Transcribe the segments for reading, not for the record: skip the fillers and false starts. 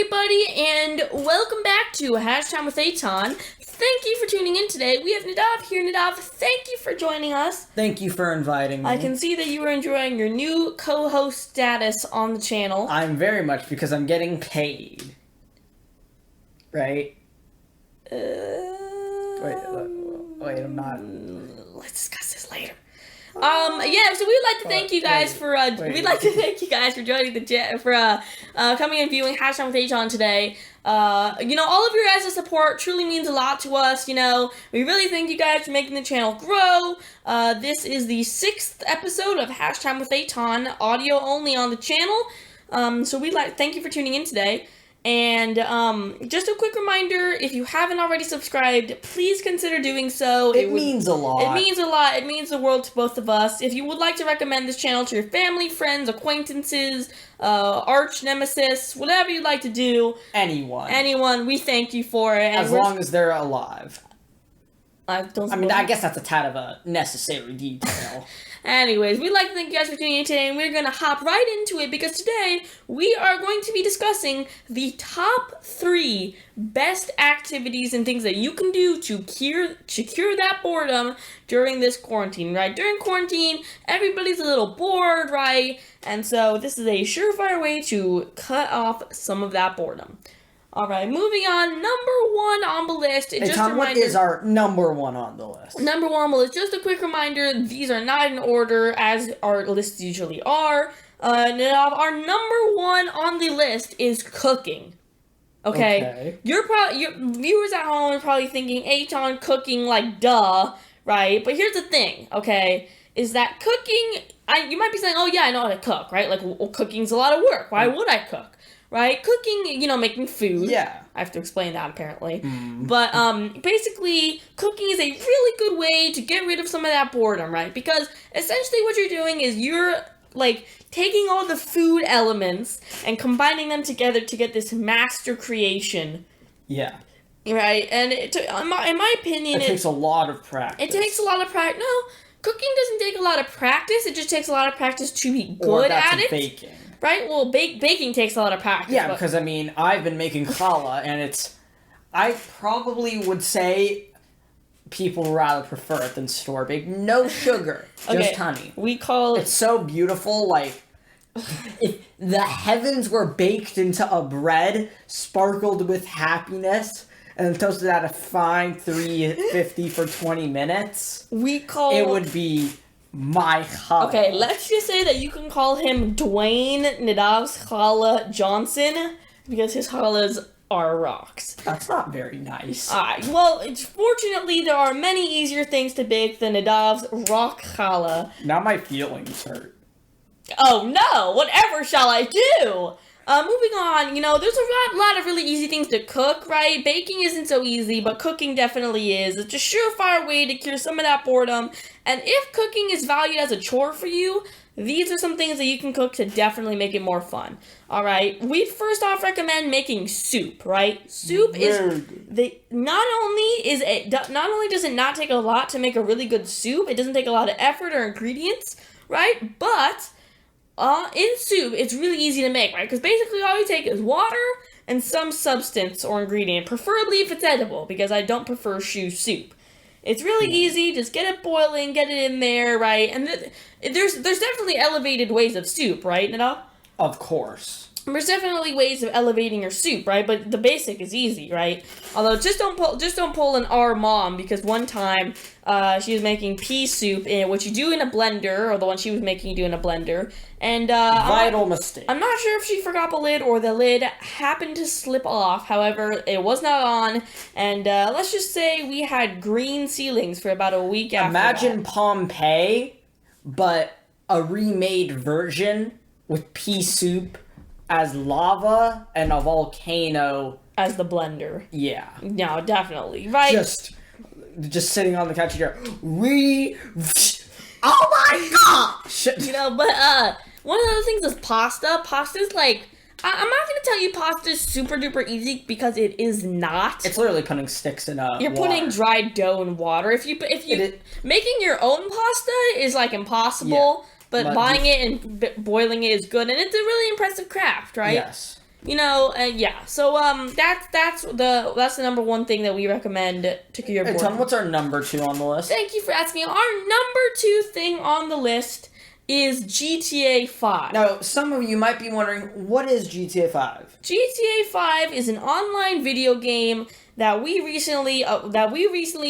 everybody, and welcome back to Hash Time With Eitan. Thank you for tuning in today. We have Nadav here. Nadav, thank you for joining us. Thank you for inviting me. I can see that you are enjoying your new co-host status on the channel. I'm very much, because I'm getting paid. Right? Wait, I'm not. Let's discuss this later. So we'd like to thank you guys for joining the coming and viewing Hash Time With Eitan today. All of your guys' support truly means a lot to us. We really thank you guys for making the channel grow. This is the 6th episode of Hash Time With Eitan, audio only on the channel. So we'd like to thank you for tuning in today. And just a quick reminder, if you haven't already subscribed, please consider doing so. It means a lot. It means a lot. It means the world to both of us. If you would like to recommend this channel to your family, friends, acquaintances, arch nemesis, whatever you'd like to do. Anyone, we thank you for it. As long as they're alive. I guess that's a tad of a necessary detail. Anyways, we'd like to thank you guys for tuning in today, and we're going to hop right into it, because today we are going to be discussing the top 3 best activities and things that you can do to cure that boredom during this quarantine, right? During quarantine, everybody's a little bored, right? And so this is a surefire way to cut off some of that boredom. All right, moving on. Number 1 on the list. Hey, Tom, what is our number 1 on the list? Number 1 on the list. Just a quick reminder, these are not in order as our lists usually are. Now, our number 1 on the list is cooking. Okay. Your viewers at home are probably thinking, Eitan, cooking, like, duh, right? But here's the thing, okay, is that cooking, you might be saying, oh, yeah, I know how to cook, right? Like, well, cooking's a lot of work. Why would I cook? Right? Cooking, making food. Yeah. I have to explain that, apparently. But, basically, cooking is a really good way to get rid of some of that boredom, right? Because, essentially, what you're doing is you're, taking all the food elements and combining them together to get this master creation. Yeah. Right? And, in my opinion... It takes a lot of practice. It takes a lot of practice. No, cooking doesn't take a lot of practice. It just takes a lot of practice to be good at it. Baking. Right? Well, baking takes a lot of practice. Yeah, because, I've been making challah, and I probably would say people rather prefer it than store-baked. No sugar, just honey. It's so beautiful, if the heavens were baked into a bread, sparkled with happiness, and toasted at a fine 350 for 20 minutes, it would be... my challah. Okay, let's just say that you can call him Dwayne Nadav's Challah Johnson, because his challahs are rocks. That's not very nice. Fortunately, there are many easier things to bake than Nadav's rock challah. Now my feelings hurt. Oh no, whatever shall I do? Moving on, there's a lot of really easy things to cook, right? Baking isn't so easy, but cooking definitely is. It's a surefire way to cure some of that boredom. And if cooking is valued as a chore for you, these are some things that you can cook to definitely make it more fun. All right, we first off recommend making soup, right? Soup not only does it not take a lot to make a really good soup, it doesn't take a lot of effort or ingredients, right? But in soup, it's really easy to make, right? Because basically all you take is water and some substance or ingredient, preferably if it's edible, because I don't prefer soup. It's really easy, just get it boiling, get it in there, right? And there's definitely elevated ways of soup, right, Nada? Of course. There's definitely ways of elevating your soup, right? But the basic is easy, right? Although just don't pull an our mom, because one time she was making pea soup, which you do in a blender, or the one she was making you do in a blender, and vital mistake. I'm not sure if she forgot the lid or the lid happened to slip off. However, it was not on, and let's just say we had green ceilings for about a week after Imagine that. Pompeii, but a remade version with pea soup as lava and a volcano as the blender. Yeah. No, definitely. Right? Just sitting on the couch here. Oh my gosh! But one of the other things is pasta. Pasta's like, I'm not gonna tell you pasta's super duper easy, because it is not. It's literally putting sticks in You're water. putting dry dough in water. If you making your own pasta is like impossible. Yeah. But buying it and boiling it is good, and it's a really impressive craft, right? Yes. Yeah. So that's the number one thing that we recommend to cure your boredom. Tom, what's our number 2 on the list? Thank you for asking. Our number 2 thing on the list is GTA 5. Now, some of you might be wondering, what is GTA 5? GTA 5 is an online video game that we recently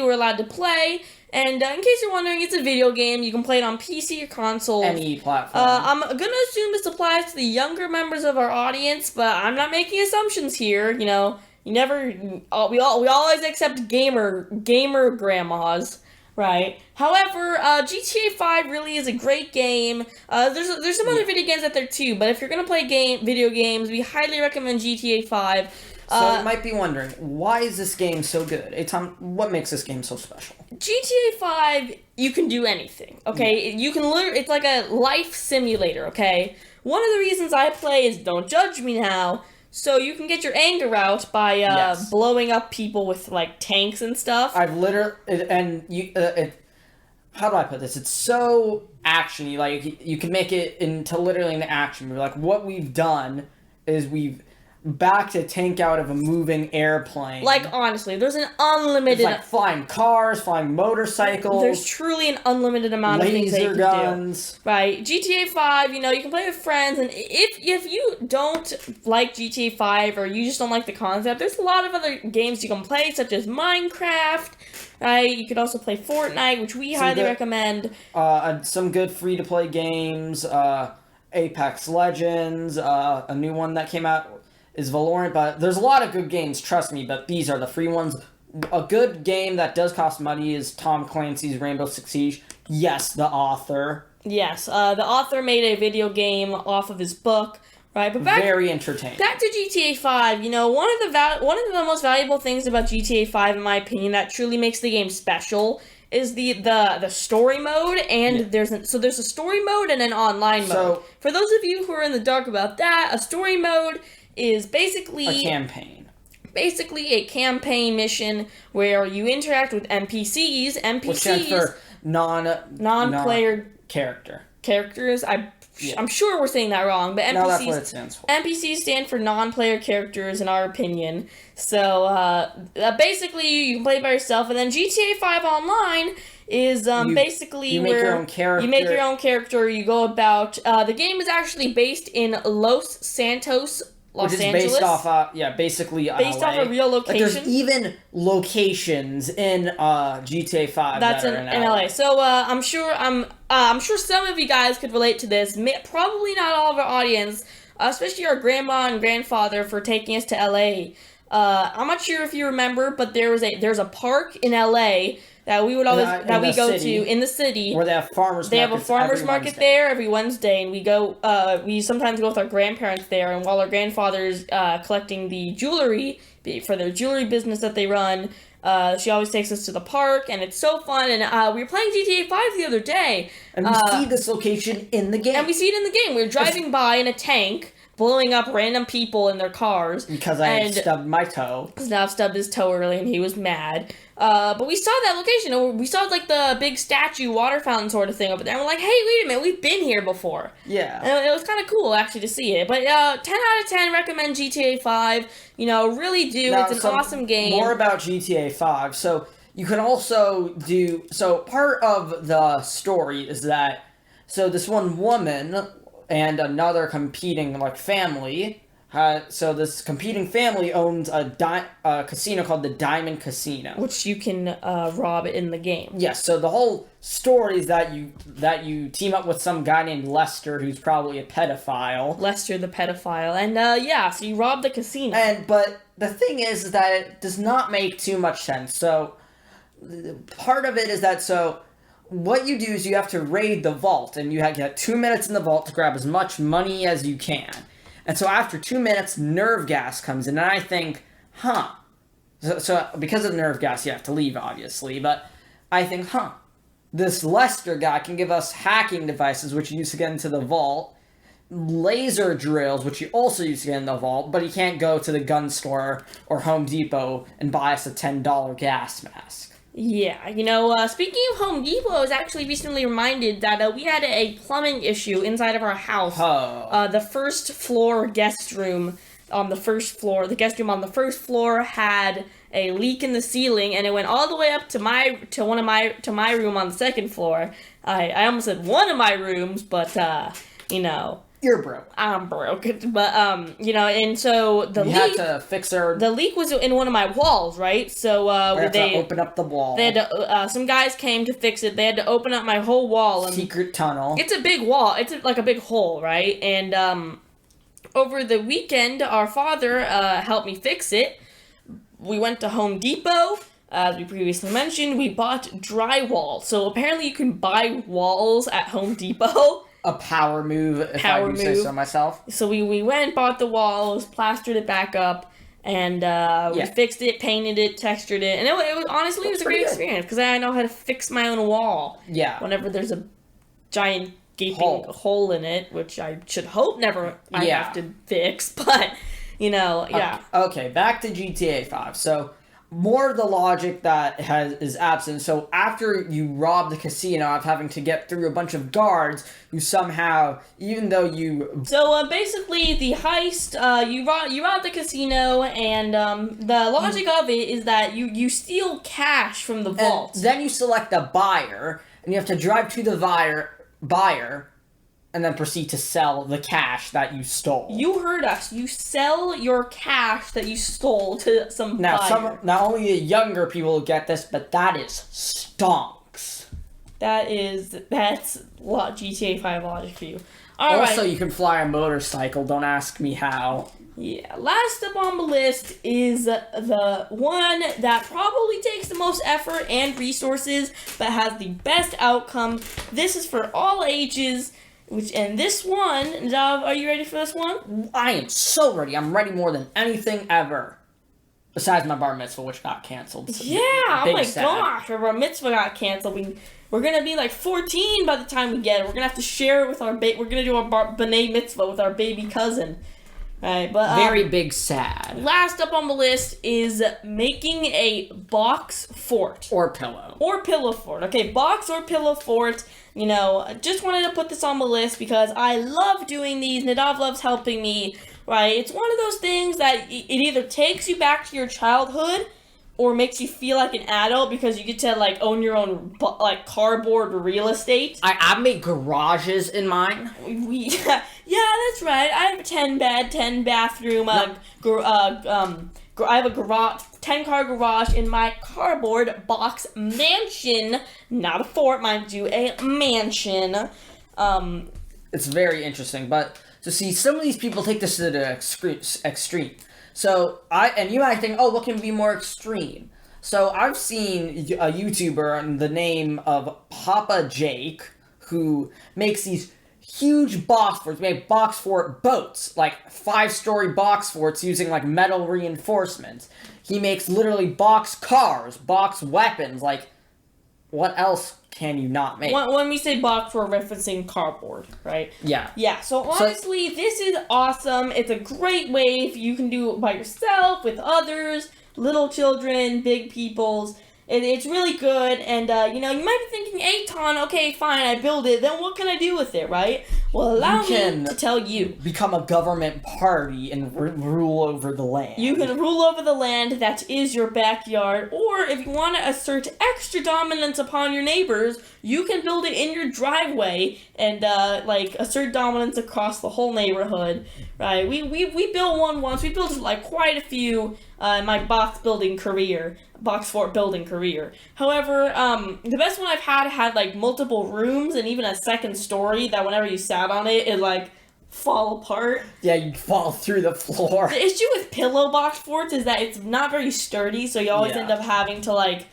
were allowed to play. And in case you're wondering, it's a video game. You can play it on PC or console. Any platform. I'm gonna assume this applies to the younger members of our audience, but I'm not making assumptions here. We always accept gamer grandmas. Right. However, GTA 5 really is a great game. There's some other video games out there too, but if you're gonna play video games, we highly recommend GTA 5. So you might be wondering, why is this game so good? Hey Tom, what makes this game so special? GTA 5, you can do anything, okay? Yeah. You can it's like a life simulator, okay? One of the reasons I play is, don't judge me now, so you can get your anger out by blowing up people with like tanks and stuff. I've literally, how do I put this? It's so actiony. Like you can make it into literally an action movie. Like what we've done is we've backed a tank out of a moving airplane. Like honestly, there's an unlimited. It's like flying cars, flying motorcycles. There's truly an unlimited amount of things that you can guns. Do. Right, GTA 5. You can play with friends, and if you don't like GTA 5 or you just don't like the concept, there's a lot of other games you can play, such as Minecraft. Right, you could also play Fortnite, which we highly recommend. Some good free-to-play games. Apex Legends. A new one that came out is Valorant, but there's a lot of good games, trust me, but these are the free ones. A good game that does cost money is Tom Clancy's Rainbow Six Siege. Yes, the author. Yes, the author made a video game off of his book, right? But very entertaining. Back to GTA 5, one of the most valuable things about GTA 5, in my opinion, that truly makes the game special is the story mode, and there's a story mode and an online mode. So, for those of you who are in the dark about that, a story mode is basically a campaign. Basically a campaign mission where you interact with NPCs. Which stands for non-player characters. I'm sure we're saying that wrong, but NPCs. No, that's what it stands for. NPCs stand for non-player characters, in our opinion. So basically, you can play by yourself, and then GTA 5 Online is basically you make your own character. You make your own character. You go about. The game is actually based in Los Santos, Los Angeles. Based off, basically based off a real location. Like there's even locations in GTA 5 that's in LA. So I'm sure some of you guys could relate to this. Probably not all of our audience, especially our grandma and grandfather, for taking us to LA. I'm not sure if you remember, but there's a park in LA that we would always we go to in the city where they have farmers. They have a farmers market there every Wednesday, and we go. We sometimes go with our grandparents there, and while our grandfather's collecting the jewelry for their jewelry business that they run, she always takes us to the park, and it's so fun. And we were playing GTA 5 the other day, and we see this location in the game. We were driving by in a tank, blowing up random people in their cars. Because I had stubbed my toe. Because Nav stubbed his toe early and he was mad. But we saw that location. We saw like the big statue, water fountain sort of thing over there. And we're like, hey, wait a minute, we've been here before. Yeah. And it was kind of cool actually to see it. But 10 out of 10 recommend GTA 5. Really do. Now, it's an awesome game. More about GTA 5. So you can also do... So part of the story is that... So this one woman and another competing family... So this competing family owns a casino called the Diamond Casino, which you can rob in the game. Yes. So the whole story is that you team up with some guy named Lester, who's probably a pedophile. Lester the pedophile, and so you rob the casino. But the thing is that it does not make too much sense. So part of it is that what you do is you have to raid the vault, and you get 2 minutes in the vault to grab as much money as you can. And so after 2 minutes, nerve gas comes in, and I think, So because of nerve gas, you have to leave, obviously, but I think, this Lester guy can give us hacking devices, which you use to get into the vault, laser drills, which you also use to get in the vault, but he can't go to the gun store or Home Depot and buy us a $10 gas mask. Yeah, speaking of Home Depot, I was actually recently reminded that we had a plumbing issue inside of our house. Oh. The first floor guest room on the first floor. The guest room on the first floor had a leak in the ceiling, and it went all the way up to my room on the second floor. I almost said one of my rooms, but you're broke. I'm broke, but and so the leak. You had to fix her. The leak was in one of my walls, right? So they open up the wall. They had to, some guys came to fix it. They had to open up my whole wall. And secret tunnel. It's a big wall. It's like a big hole, right? And over the weekend, our father helped me fix it. We went to Home Depot. As we previously mentioned, we bought drywall. So apparently, you can buy walls at Home Depot. A power move, if I do say so myself. So we went, bought the walls, plastered it back up, and we fixed it, painted it, textured it, and it was honestly it was a great experience because I know how to fix my own wall. Yeah. Whenever there's a giant gaping hole in it, which I should hope never I have to fix, but Okay, back to GTA 5. So more of the logic that is absent. So after you rob the casino of having to get through a bunch of guards, you somehow, even though you... So basically the heist, you rob the casino, and the logic of it is that you steal cash from the vault. And then you select a buyer, and you have to drive to the buyer and then proceed to sell the cash that you stole. You heard us. You sell your cash that you stole to some buyer. Not only the younger people get this, but that is stonks. That's GTA 5 logic for you. Also, you can fly a motorcycle. Don't ask me how. Yeah. Last up on the list is the one that probably takes the most effort and resources, but has the best outcome. This is for all ages. And this one, Zav, are you ready for this one? I am so ready. I'm ready more than anything ever. Besides my bar mitzvah, which got canceled. So oh my gosh, our bar mitzvah got canceled. We're going to be like 14 by the time we get it. We're going to have to share it with our we're going to do our b'nai mitzvah with our baby cousin. Right, but very big sad. Last up on the list is making a box fort. Or pillow. Or pillow fort. Okay, box or pillow fort. Just wanted to put this on the list because I love doing these. Nadav loves helping me, right? It's one of those things that it either takes you back to your childhood or makes you feel like an adult because you get to, own your own, cardboard real estate. I make garages in mine. Yeah, that's right. I have a 10-bed, 10-bathroom, I have a garage, 10-car garage in my cardboard box mansion. Not a fort, mind you, a mansion. It's very interesting, but to see some of these people take this to the extreme. So, you might think, what can be more extreme? So, I've seen a YouTuber in the name of Papa Jake, who makes these huge box forts, made box fort boats, 5-story box forts using, metal reinforcements. He makes literally box cars, box weapons, what else can you not make? When we say box, we're referencing cardboard, right? Yeah. Yeah, so honestly, this is awesome. It's a great way if you can do it by yourself, with others, little children, big peoples. It's really good, and, you might be thinking, Eitan, okay, fine, I build it, then what can I do with it, right? Well, allow me to tell you. Become a government party and rule over the land. You can rule over the land that is your backyard, or if you want to assert extra dominance upon your neighbors, you can build it in your driveway and, assert dominance across the whole neighborhood, right? We built one once. We built, quite a few in my box fort building career. However, the best one I've had multiple rooms and even a second story that whenever you sat on it, it fall apart. Yeah, you'd fall through the floor. The issue with pillow box forts is that it's not very sturdy, so you always end up having to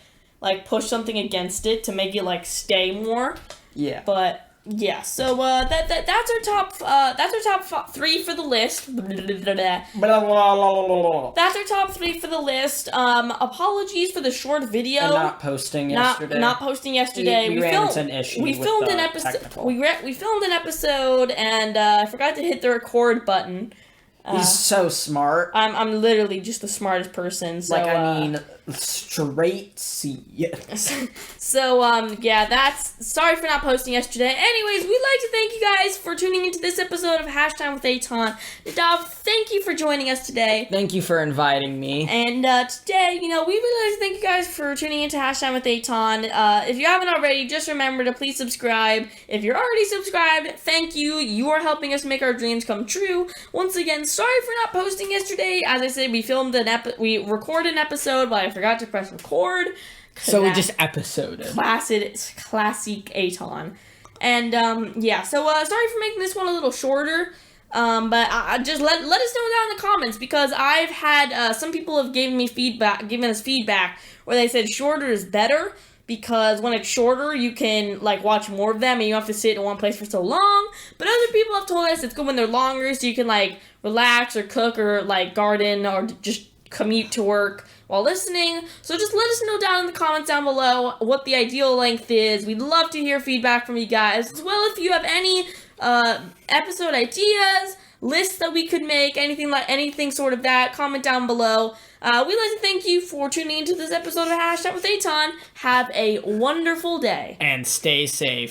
push something against it to make it stay more. Yeah. But yeah, so that's our top 3 for the list. That's our top 3 for the list. Apologies for the short video. And not posting yesterday. Not posting yesterday. We ran into an issue. We filmed an episode. We filmed an episode, and I forgot to hit the record button. He's so smart. I'm literally just the smartest person. So, Straight C. So, sorry for not posting yesterday. Anyways, we'd like to thank you guys for tuning into this episode of Hash Time with Eitan. Nadav, thank you for joining us today. Thank you for inviting me. And today, we really like to thank you guys for tuning into Hash Time with Eitan. If you haven't already, just remember to please subscribe. If you're already subscribed, thank you. You are helping us make our dreams come true. Once again, sorry for not posting yesterday. As I said, we recorded an episode, but I forgot to press record. So we just episoded. Classic Eitan. And, sorry for making this one a little shorter. But just let us know down in the comments, because I've had, some people have given us feedback where they said shorter is better, because when it's shorter, you can, watch more of them, and you don't have to sit in one place for so long. But other people have told us it's good when they're longer, so you can, relax or cook or, garden or just commute to work while listening. So just let us know down in the comments down below what the ideal length is. We'd love to hear feedback from you guys. As well, if you have any episode ideas, lists that we could make, anything sort of that, comment down below. We'd like to thank you for tuning into this episode of Hash Time with Eitan. Have a wonderful day. And stay safe.